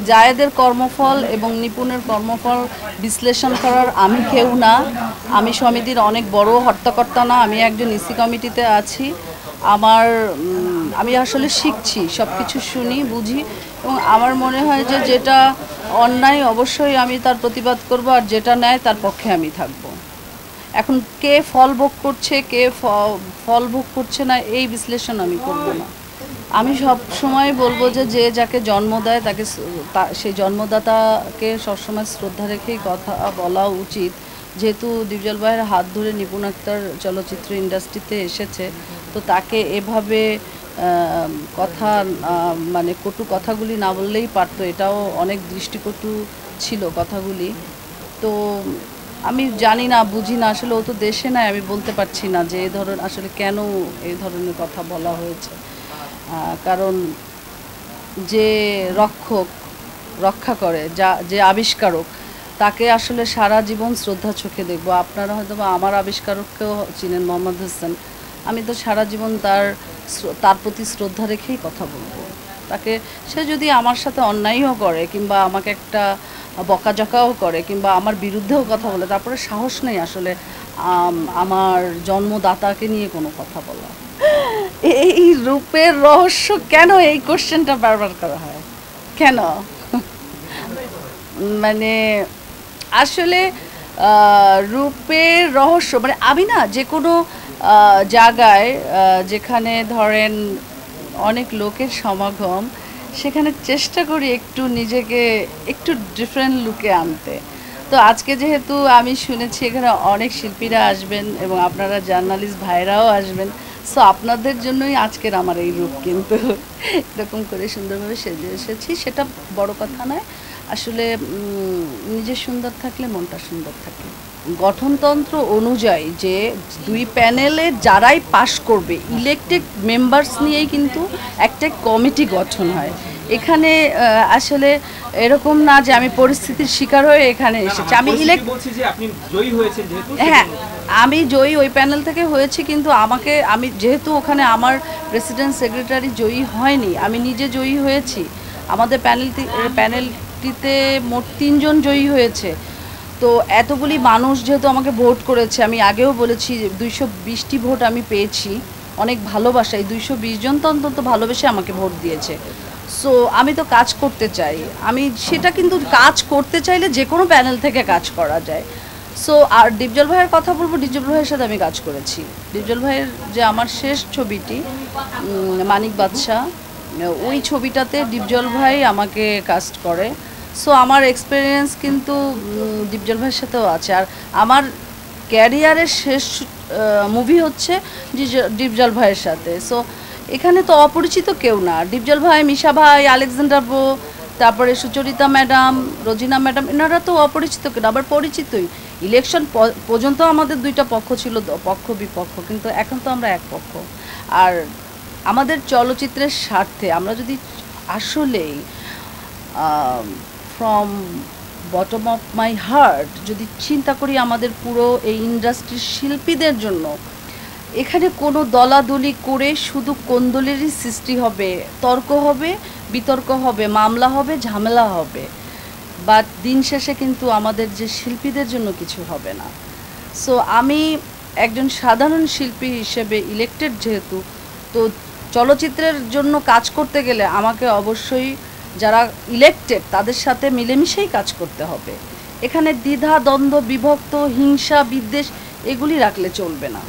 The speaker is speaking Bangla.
জায়েদের কর্মফল এবং নিপুণের কর্মফল বিশ্লেষণ করার আমি কেউ না। আমি সমিতির অনেক বড় হর্তাকর্তা না, আমি একজন ইসি কমিটিতে আছি। আমি আসলে শিখছি, সব কিছু শুনি, বুঝি, এবং আমার মনে হয় যে যেটা অন্যায় অবশ্যই আমি তার প্রতিবাদ করব, আর যেটা ন্যায় তার পক্ষে আমি থাকব। এখন কে ফল ভোগ করছে, কে ফল ভোগ করছে না, এই বিশ্লেষণ আমি করব না। আমি সব সময় বলবো যে যে যাকে জন্ম দেয় তাকে সেই জন্মদাতাকে সবসময় শ্রদ্ধা রেখেই কথা বলা উচিত। যেহেতু ডিপজল ভাইয়ের হাত ধরে নিপুণ আক্তার চলচ্চিত্র ইন্ডাস্ট্রিতে এসেছে, তো তাকে এভাবে কথা মানে কটু কথাগুলি না বললেই পারতো। এটাও অনেক দৃষ্টিকটু ছিল কথাগুলি। তো আমি জানি না, বুঝি না, আসলে ও তো দেশে নাই, আমি বলতে পারছি না যে এই ধরনের আসলে কেন এই ধরনের কথা বলা হয়েছে। কারণ যে রক্ষা করে, যে আবিষ্কারক, তাকে আসলে সারা জীবন শ্রদ্ধা চোখে দেখব। আপনারা হয়তো বা আমার আবিষ্কারককেও চিনেন, মোহাম্মদ হোসেন। আমি তো সারা জীবন তার প্রতি শ্রদ্ধা রেখেই কথা বলবো। তাকে সে যদি আমার সাথে অন্যায়ও করে, কিংবা আমাকে একটা বকাঝকাও করে, কিংবা আমার বিরুদ্ধেও কথা বলে, তারপরে সাহস নেই আসলে আমার জন্মদাতাকে নিয়ে কোনো কথা বলা। এই রূপের রহস্য কেন, এই কোশ্চেনটা বারবার করা হয় কেন? মানে আসলে রূপের রহস্য মানে আমি না যে কোনো জায়গায় যেখানে ধরেন অনেক লোকের সমাগম, সেখানে চেষ্টা করি একটু নিজেকে একটু ডিফারেন্ট লুকে আনতে। তো আজকে যেহেতু আমি শুনেছি এখানে অনেক শিল্পীরা আসবেন এবং আপনারা জার্নালিস্ট ভাইরাও আসবেন, সো আপনাদের জন্যই আজকের আমার এই রূপ। কিন্তু এরকম করে সুন্দরভাবে সেজে এসেছি, সেটা বড় কথা নয়। আসলে নিজে সুন্দর থাকলে মনটা সুন্দর থাকে। গঠনতন্ত্র অনুযায়ী যে দুই প্যানেলের যারাই পাশ করবে, ইলেক্টেড মেম্বার্স নিয়েই কিন্তু একটা কমিটি গঠন হয়। এখানে আসলে এরকম না যে আমি পরিস্থিতির শিকার হয়ে এখানে এসেছি। আমি হ্যাঁ, আমি জয়ী ওই প্যানেল থেকে হয়েছি, কিন্তু আমি যেহেতু ওখানে আমার প্রেসিডেন্ট সেক্রেটারি জয়ী হয়নি, আমি নিজে জয়ী হয়েছি। আমাদের প্যানেলটিতে মোট 3 জন জয়ী হয়েছে। তো এতগুলি মানুষ যেহেতু আমাকে ভোট করেছে, আমি আগেও বলেছি 220টি ভোট আমি পেয়েছি, অনেক ভালোবাসা। এই 220 জন তো অন্তত ভালোবেসে আমাকে ভোট দিয়েছে। সো আমি তো কাজ করতে চাই, আমি সেটা কিন্তু কাজ করতে চাইলে যে কোনো প্যানেল থেকে কাজ করা যায়। সো আর ডিপজল ভাইয়ের কথা বলবো, ডিপজল ভাইয়ের সাথে আমি কাজ করেছি। ডিপজল ভাইয়ের যে আমার শেষ ছবিটি মানিক বাদশা, ওই ছবিটাতে ডিপজল ভাই আমাকে কাস্ট করে। সো আমার এক্সপিরিয়েন্স কিন্তু ডিপজল ভাইয়ের সাথেও আছে। আর আমার ক্যারিয়ারের শেষ মুভি হচ্ছে ডিপজল ভাইয়ের সাথে। সো এখানে তো অপরিচিত কেউ না। ডিপজল ভাই, মিশা ভাই, আলেকজান্ডার বো, তারপরে সুচরিতা ম্যাডাম, রোজিনা ম্যাডাম, এনারা তো অপরিচিত কেন, আবার পরিচিতই। ইলেকশন পর্যন্ত আমাদের দুইটা পক্ষ ছিল, পক্ষ বিপক্ষ, কিন্তু এখন তো আমরা এক পক্ষ। আর আমাদের চলচ্চিত্রের স্বার্থে আমরা যদি আসলেই from bottom of my heart যদি চিন্তা করি আমাদের পুরো এই ইন্ডাস্ট্রির শিল্পীদের জন্য, এখানে কোনো দলাদলি করে শুধু কোন্দলেরই সৃষ্টি হবে, তর্ক হবে, বিতর্ক হবে, মামলা হবে, ঝামেলা হবে, বাট দিন শেষে কিন্তু আমাদের যে শিল্পীদের জন্য কিছু হবে না। সো আমি একজন সাধারণ শিল্পী হিসেবে ইলেক্টেড যেহেতু, তো চলচ্চিত্রের জন্য কাজ করতে গেলে আমাকে অবশ্যই যারা ইলেক্টেড তাদের সাথে মিলেমিশেই কাজ করতে হবে। এখানে দ্বিধা দ্বন্দ্ব, বিভক্ত, হিংসা, বিদ্বেষ এগুলি রাখলে চলবে না।